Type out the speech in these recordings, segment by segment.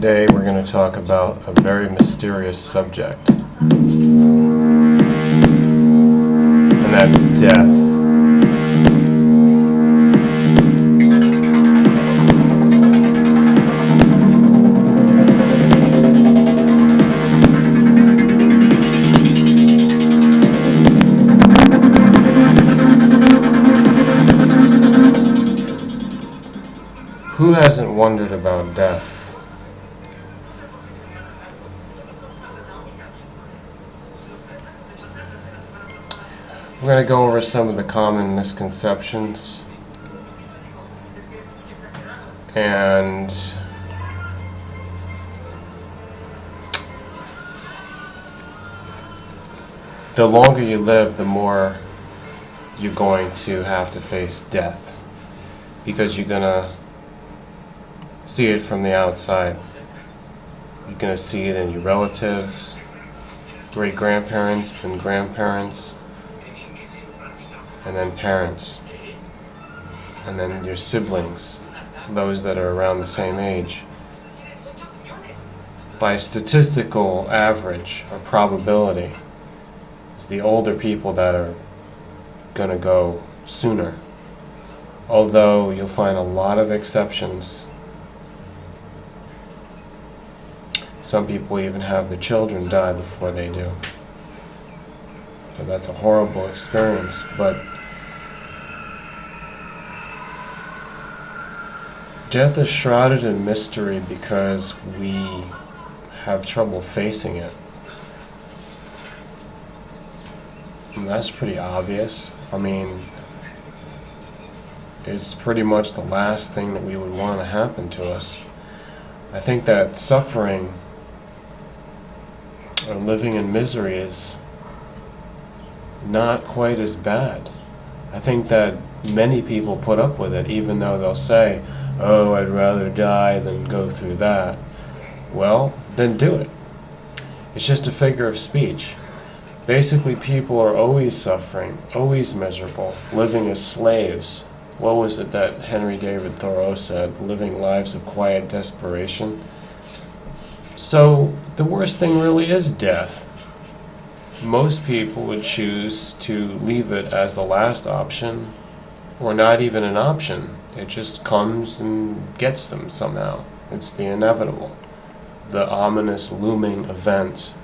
Today we're going to talk about a very mysterious subject, and that's death. Who hasn't wondered about death? We're going to go over some of the common misconceptions and the longer you live, the more you're going to have to face death, because you're going to see it from the outside. You're going to see it in your relatives, great-grandparents, then grandparents, and then parents, and then your siblings, those that are around the same age. By statistical average or probability, it's the older people that are going to go sooner, although you'll find a lot of exceptions. Some people even have their children die before they do. So that's a horrible experience, but death is shrouded in mystery because we have trouble facing it. And that's pretty obvious. I mean, it's pretty much the last thing that we would want to happen to us. I think that suffering or living in misery is not quite as bad. I think that many people put up with it, even though they'll say, "Oh, I'd rather die than go through that." Well, then do it. It's just a figure of speech. Basically, people are always suffering, always miserable, living as slaves. What was it that Henry David Thoreau said? Living lives of quiet desperation. So the worst thing really is death. Most people would choose to leave it as the last option, or not even an option. It just comes and gets them somehow. It's the inevitable, the ominous looming event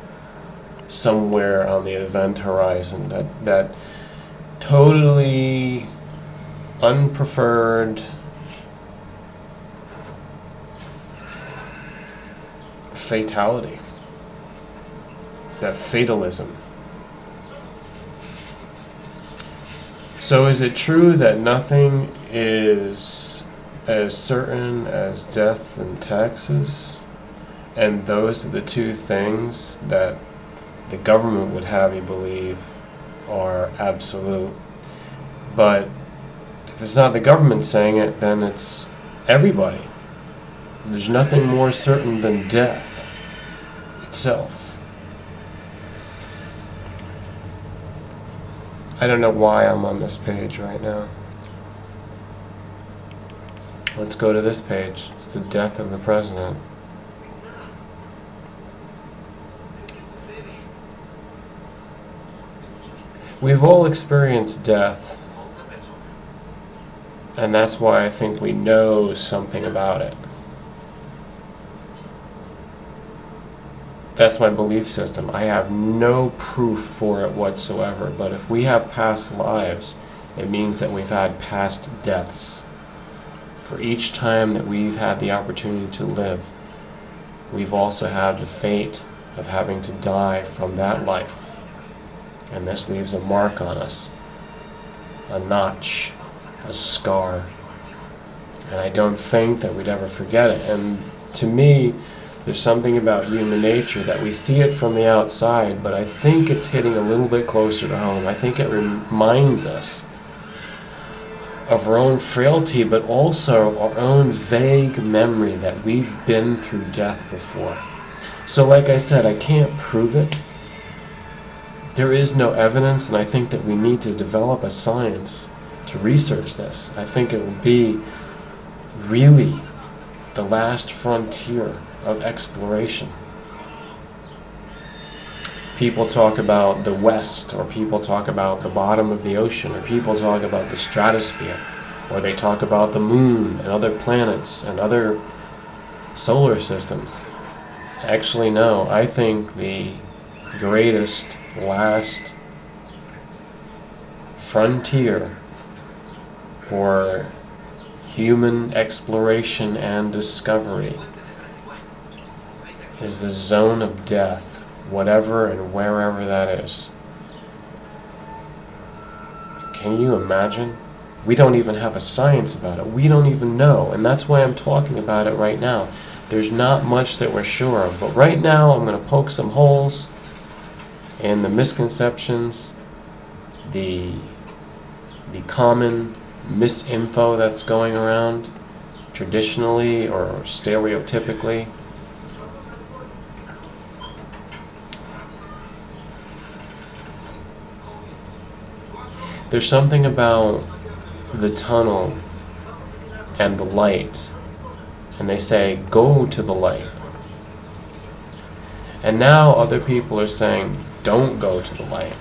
somewhere on the event horizon, that totally unpreferred fatality, that fatalism. So is it true that nothing is as certain as death and taxes? And those are the two things that the government would have you believe are absolute. But if it's not the government saying it, then it's everybody. There's nothing more certain than death itself. I don't know why I'm on this page right now. Let's go to this page. It's the death of the president. We've all experienced death, and that's why I think we know something about it. That's my belief system. I have no proof for it whatsoever, but if we have past lives, it means that we've had past deaths. For each time that we've had the opportunity to live, we've also had the fate of having to die from that life. And this leaves a mark on us, a notch, a scar. And I don't think that we'd ever forget it. And to me, there's something about human nature that we see it from the outside, but I think it's hitting a little bit closer to home. I think it reminds us of our own frailty, but also our own vague memory that we've been through death before. So like I said, I can't prove it. There is no evidence, and I think that we need to develop a science to research this. I think it would be really the last frontier of exploration. People talk about the West, or people talk about the bottom of the ocean, or people talk about the stratosphere, or they talk about the moon and other planets and other solar systems. Actually, no, I think the greatest last frontier for human exploration and discovery is the zone of death, whatever and wherever that is. Can you imagine? We don't even have a science about it. We don't even know, and that's why I'm talking about it right now. There's not much that we're sure of, but right now I'm going to poke some holes in the misconceptions, the common misinfo that's going around traditionally or stereotypically. There's something about the tunnel and the light, and they say, go to the light. And now other people are saying, don't go to the light.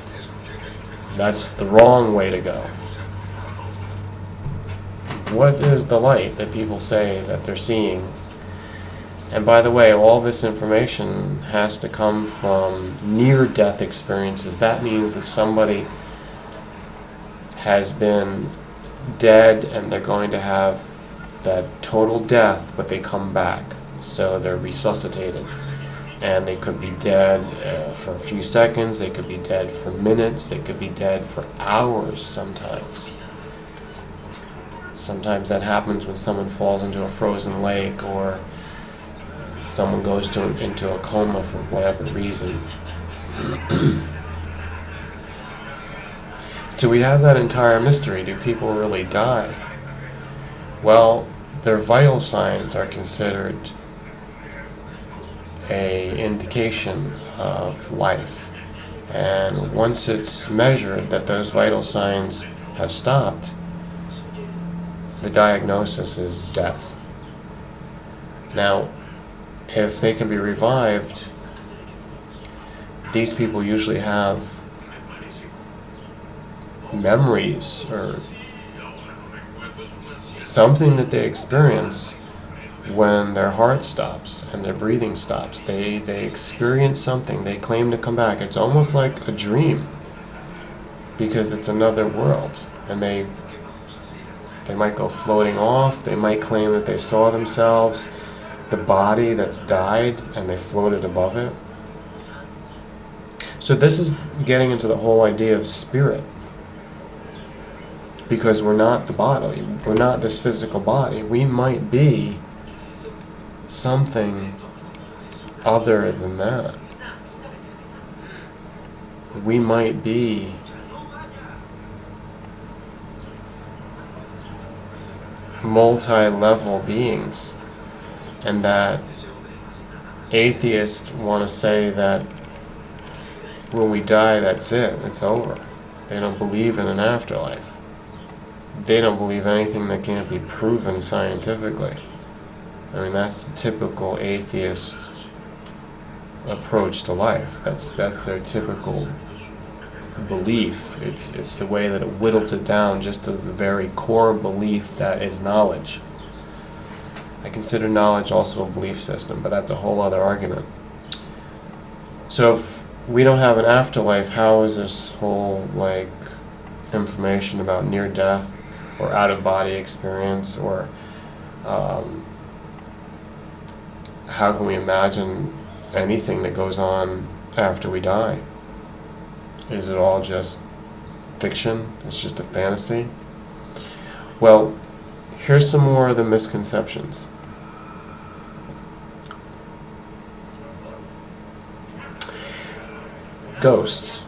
That's the wrong way to go. What is the light that people say that they're seeing? And by the way, all this information has to come from near-death experiences. That means that somebody has been dead and they're going to have that total death, but they come back. So they're resuscitated. And they could be dead for a few seconds, they could be dead for minutes, they could be dead for hours sometimes. Sometimes that happens when someone falls into a frozen lake, or someone goes into a coma for whatever reason. So we have that entire mystery. Do people really die? Well, their vital signs are considered an indication of life. And once it's measured that those vital signs have stopped, the diagnosis is death. Now, if they can be revived, these people usually have memories or something that they experience when their heart stops and their breathing stops. They experience something, they claim to come back. It's almost like a dream, because it's another world, and they might go floating off. They might claim that they saw themselves, the body that's died, and they floated above it. So this is getting into the whole idea of spirit, because we're not the body, we're not this physical body. We might be something other than that. We might be multi-level beings, and that atheists want to say that when we die, that's it, it's over. They don't believe in an afterlife. They don't believe anything that can't be proven scientifically. I mean, that's the typical atheist approach to life. That's their typical belief. It's the way that it whittles it down just to the very core belief that is knowledge. I consider knowledge also a belief system, but that's a whole other argument. So if we don't have an afterlife, how is this whole information about near death or out of body experience, or how can we imagine anything that goes on after we die? Is it all just fiction? It's just a fantasy? Well, here's some more of the misconceptions. Ghosts.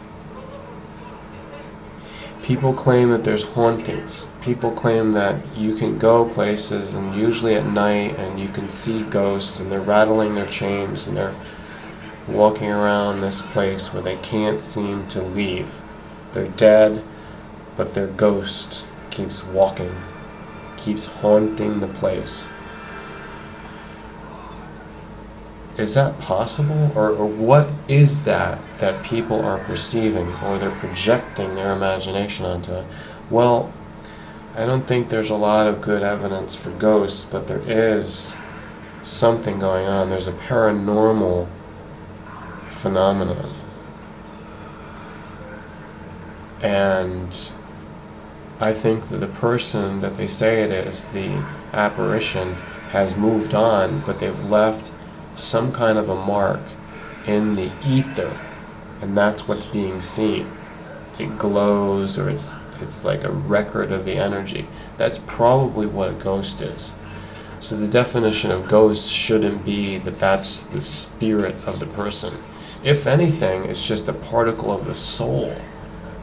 People claim that there's hauntings. People claim that you can go places, and usually at night, and you can see ghosts, and they're rattling their chains, and they're walking around this place where they can't seem to leave. They're dead, but their ghost keeps walking, keeps haunting the place. is that possible? Or what is that people are perceiving, or they're projecting their imagination onto it? Well, I don't think there's a lot of good evidence for ghosts, but there is something going on. There's a paranormal phenomenon. And I think that the person that they say it is, the apparition, has moved on, but they've left some kind of a mark in the ether, and that's what's being seen. It glows, or it's like a record of the energy. That's probably what a ghost is. So the definition of ghost shouldn't be that that's the spirit of the person. If anything, it's just a particle of the soul,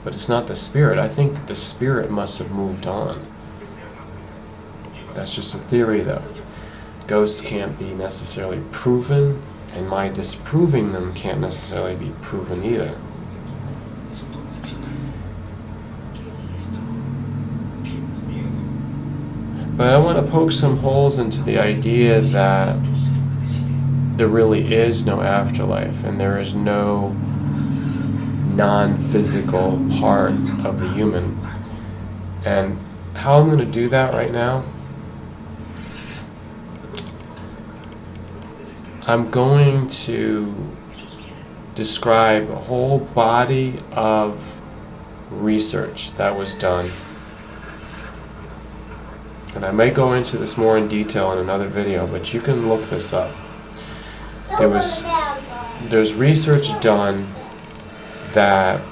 but it's not the spirit. I think the spirit must have moved on. That's just a theory, though. Ghosts can't be necessarily proven, and my disproving them can't necessarily be proven either. But I want to poke some holes into the idea that there really is no afterlife, and there is no non-physical part of the human. And how I'm going to do that right now, I'm going to describe a whole body of research that was done. And I may go into this more in detail in another video, but you can look this up. There's research done that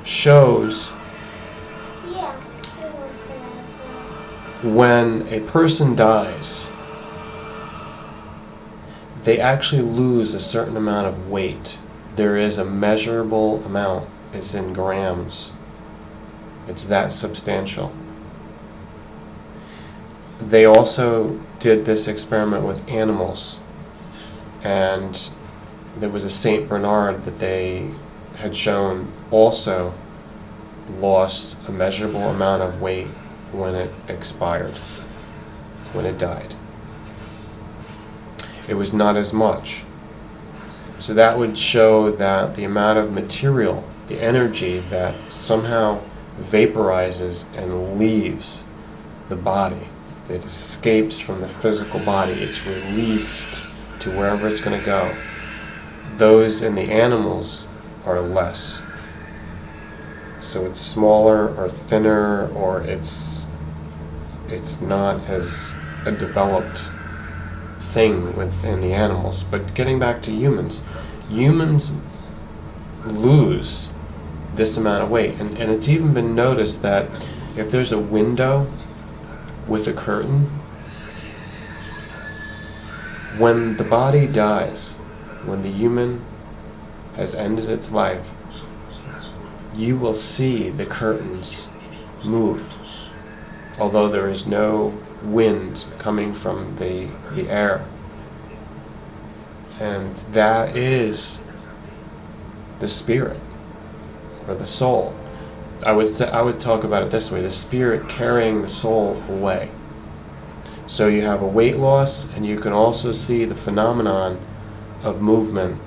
shows when a person dies, they actually lose a certain amount of weight. There is a measurable amount. It's in grams. It's that substantial. They also did this experiment with animals, and there was a Saint Bernard that they had shown also lost a measurable amount of weight when it expired, when it died. It was not as much. So that would show that the amount of material, the energy that somehow vaporizes and leaves the body, it escapes from the physical body, it's released to wherever it's going to go. Those in the animals are less. So it's smaller or thinner, or it's not as a developed thing within the animals. But getting back to humans lose this amount of weight, and it's even been noticed that if there's a window with a curtain, when the body dies, when the human has ended its life, you will see the curtains move, although there is no wind coming from the air. And that is the spirit, or the soul. I would talk about it this way: the spirit carrying the soul away. So you have a weight loss, and you can also see the phenomenon of movement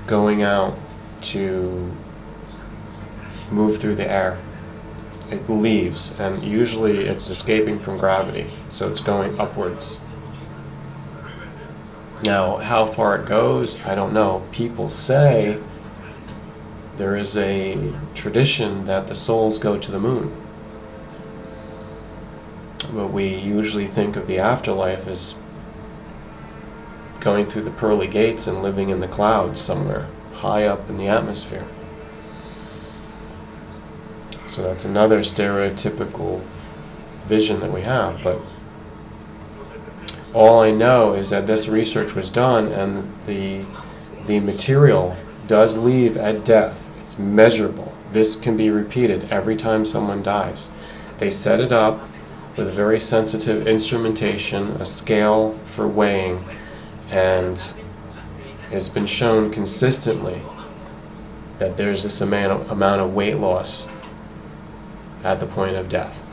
going out to move through the air. It leaves, and usually it's escaping from gravity, so it's going upwards. Now, how far it goes, I don't know. People say there is a tradition that the souls go to the moon. But we usually think of the afterlife as going through the pearly gates and living in the clouds somewhere, high up in the atmosphere. So that's another stereotypical vision that we have. But all I know is that this research was done, and the material does leave at death. It's measurable. This can be repeated every time someone dies. They set it up with a very sensitive instrumentation, a scale for weighing, and it's been shown consistently that there's this amount of weight loss at the point of death.